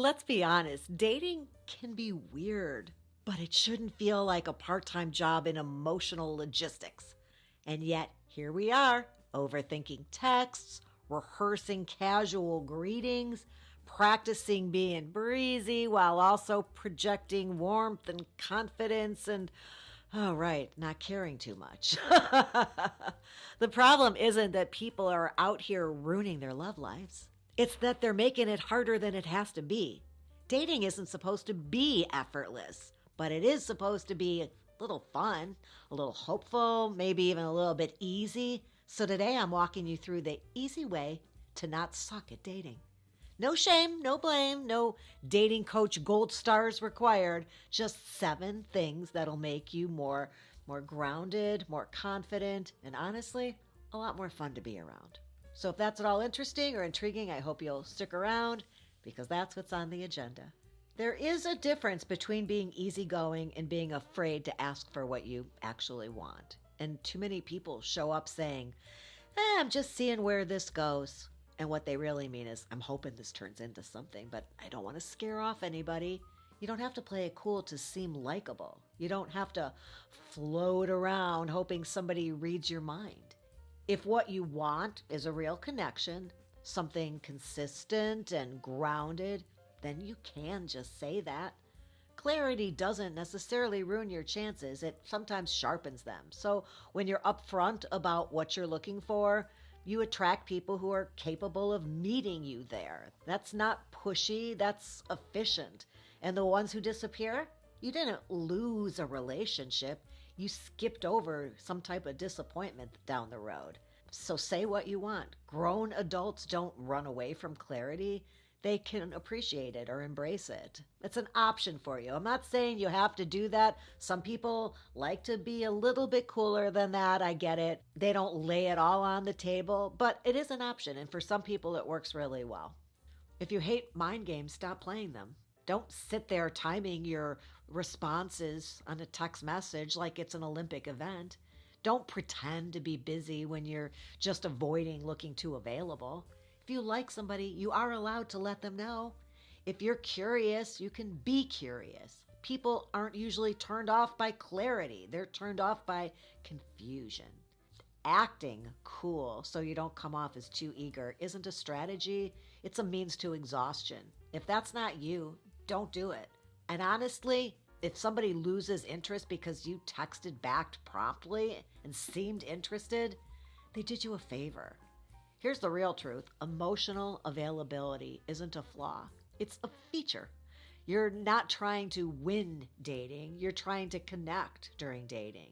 Let's be honest, dating can be weird, but it shouldn't feel like a part time job in emotional logistics. And yet, here we are, overthinking texts, rehearsing casual greetings, practicing being breezy while also projecting warmth and confidence and, oh, right, not caring too much. The problem isn't that people are out here ruining their love lives. It's that they're making it harder than it has to be. Dating isn't supposed to be effortless, but it is supposed to be a little fun, a little hopeful, maybe even a little bit easy. So today I'm walking you through the easy way to not suck at dating. No shame, no blame, no dating coach gold stars required. Just 7 things that'll make you more grounded, more confident, and honestly, a lot more fun to be around. So if that's at all interesting or intriguing, I hope you'll stick around because that's what's on the agenda. There is a difference between being easygoing and being afraid to ask for what you actually want. And too many people show up saying, I'm just seeing where this goes. And what they really mean is, I'm hoping this turns into something, but I don't want to scare off anybody. You don't have to play it cool to seem likable. You don't have to float around hoping somebody reads your mind. If what you want is a real connection, something consistent and grounded, then you can just say that. Clarity doesn't necessarily ruin your chances. It sometimes sharpens them. So when you're upfront about what you're looking for, you attract people who are capable of meeting you there. That's not pushy, that's efficient. And the ones who disappear, you didn't lose a relationship. You skipped over some type of disappointment down the road. So say what you want. Grown adults don't run away from clarity. They can appreciate it or embrace it. It's an option for you. I'm not saying you have to do that. Some people like to be a little bit cooler than that. I get it. They don't lay it all on the table, but it is an option. And for some people, it works really well. If you hate mind games, stop playing them. Don't sit there timing your responses on a text message like it's an Olympic event. Don't pretend to be busy when you're just avoiding looking too available. If you like somebody, you are allowed to let them know. If you're curious, you can be curious. People aren't usually turned off by clarity. They're turned off by confusion. Acting cool so you don't come off as too eager isn't a strategy. It's a means to exhaustion. If that's not you, don't do it. And honestly, if somebody loses interest because you texted back promptly and seemed interested, they did you a favor. Here's the real truth. Emotional availability isn't a flaw. It's a feature. You're not trying to win dating. You're trying to connect during dating.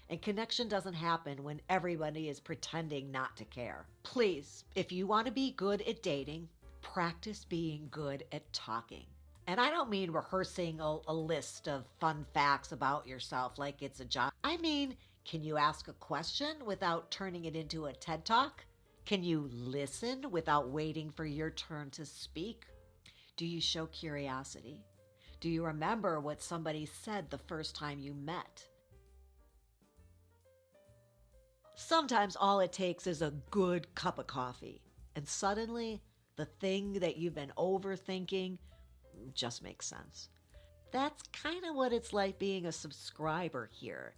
And connection doesn't happen when everybody is pretending not to care. Please, if you want to be good at dating, practice being good at talking. And I don't mean rehearsing a list of fun facts about yourself like it's a job. I mean, can you ask a question without turning it into a TED Talk? Can you listen without waiting for your turn to speak? Do you show curiosity? Do you remember what somebody said the first time you met? Sometimes all it takes is a good cup of coffee, and suddenly the thing that you've been overthinking just makes sense. That's kind of what it's like being a subscriber here.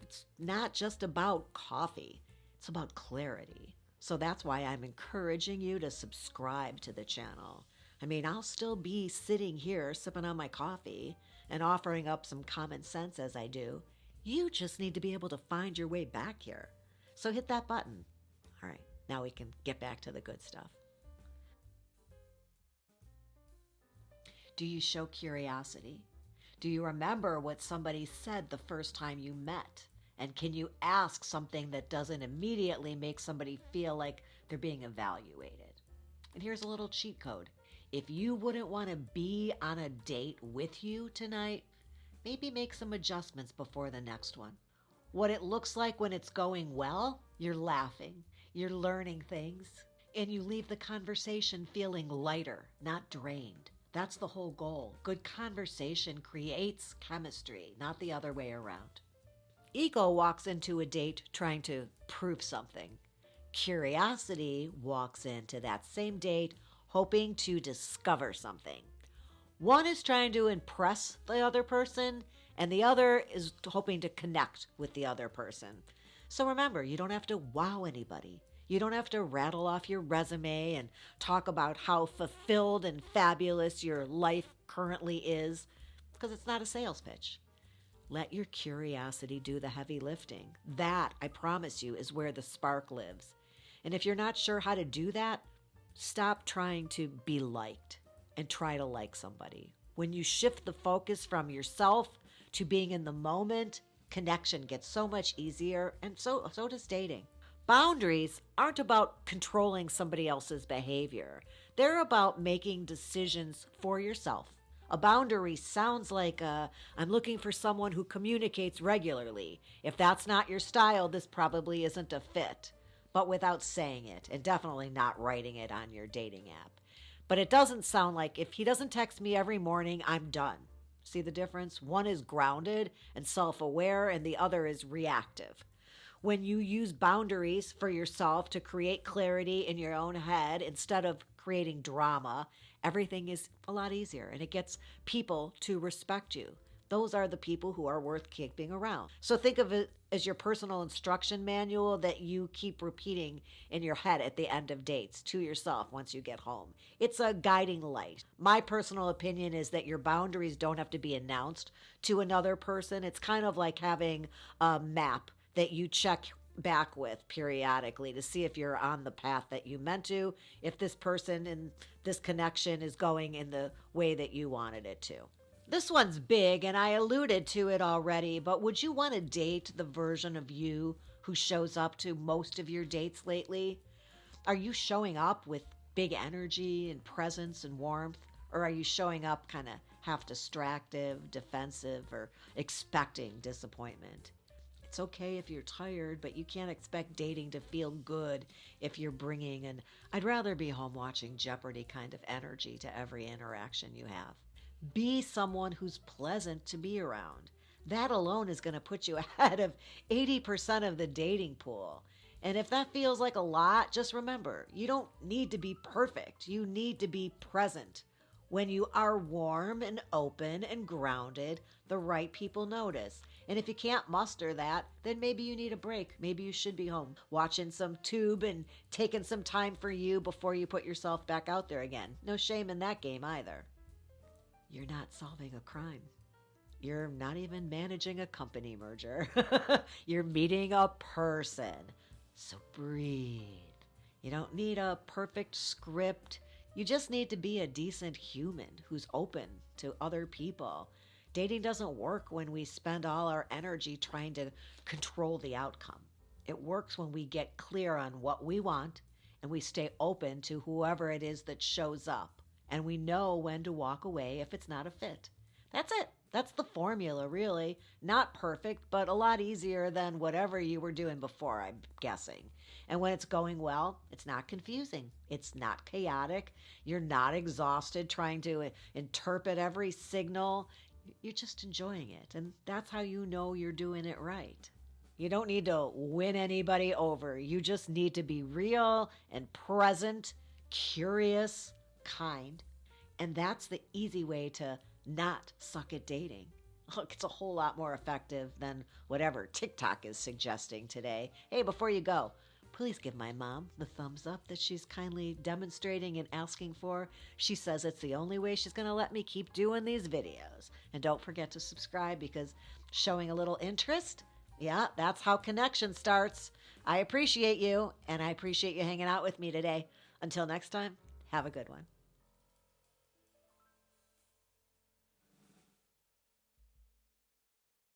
It's not just about coffee, it's about clarity. So that's why I'm encouraging you to subscribe to the channel. I mean, I'll still be sitting here sipping on my coffee and offering up some common sense as I do. You just need to be able to find your way back here. So hit that button. All right, now we can get back to the good stuff. Do you show curiosity? Do you remember what somebody said the first time you met? And can you ask something that doesn't immediately make somebody feel like they're being evaluated? And here's a little cheat code. If you wouldn't want to be on a date with you tonight, maybe make some adjustments before the next one. What it looks like when it's going well, you're laughing, you're learning things, and you leave the conversation feeling lighter, not drained. That's the whole goal. Good conversation creates chemistry, not the other way around. Ego walks into a date trying to prove something. Curiosity walks into that same date hoping to discover something. One is trying to impress the other person, and the other is hoping to connect with the other person. So remember, you don't have to wow anybody. You don't have to rattle off your resume and talk about how fulfilled and fabulous your life currently is, because it's not a sales pitch. Let your curiosity do the heavy lifting. That, I promise you, is where the spark lives. And if you're not sure how to do that, stop trying to be liked and try to like somebody. When you shift the focus from yourself to being in the moment, connection gets so much easier, and so does dating. Boundaries aren't about controlling somebody else's behavior. They're about making decisions for yourself. A boundary sounds like I'm looking for someone who communicates regularly. If that's not your style, this probably isn't a fit. But without saying it, and definitely not writing it on your dating app. But it doesn't sound like if he doesn't text me every morning, I'm done. See the difference? One is grounded and self-aware, and the other is reactive. When you use boundaries for yourself to create clarity in your own head instead of creating drama, everything is a lot easier, and it gets people to respect you. Those are the people who are worth keeping around. So think of it as your personal instruction manual that you keep repeating in your head at the end of dates to yourself once you get home. It's a guiding light. My personal opinion is that your boundaries don't have to be announced to another person. It's kind of like having a map that you check back with periodically to see if you're on the path that you meant to, if this person and this connection is going in the way that you wanted it to. This one's big, and I alluded to it already, but would you want to date the version of you who shows up to most of your dates lately? Are you showing up with big energy and presence and warmth, or are you showing up kind of half distracted, defensive, or expecting disappointment? It's okay if you're tired, but you can't expect dating to feel good if you're bringing an I'd rather be home watching Jeopardy kind of energy to every interaction you have. Be someone who's pleasant to be around. That alone is going to put you ahead of 80% of the dating pool. And if that feels like a lot, just remember, you don't need to be perfect. You need to be present. When you are warm and open and grounded, the right people notice. And if you can't muster that, then maybe you need a break. Maybe you should be home watching some tube and taking some time for you before you put yourself back out there again. No shame in that game either. You're not solving a crime. You're not even managing a company merger. You're meeting a person. So breathe. You don't need a perfect script. You just need to be a decent human who's open to other people. Dating doesn't work when we spend all our energy trying to control the outcome. It works when we get clear on what we want and we stay open to whoever it is that shows up. And we know when to walk away if it's not a fit. That's it. That's the formula, really. Not perfect, but a lot easier than whatever you were doing before, I'm guessing. And when it's going well, it's not confusing. It's not chaotic. You're not exhausted trying to interpret every signal. You're just enjoying it. And that's how you know you're doing it right. You don't need to win anybody over. You just need to be real and present, curious, kind, and that's the easy way to not suck at dating. Look, it's a whole lot more effective than whatever TikTok is suggesting today. Hey, before you go, please give my mom the thumbs up that she's kindly demonstrating and asking for. She says it's the only way she's going to let me keep doing these videos. And don't forget to subscribe, because showing a little interest, yeah, that's how connection starts. I appreciate you, and I appreciate you hanging out with me today. Until next time, have a good one.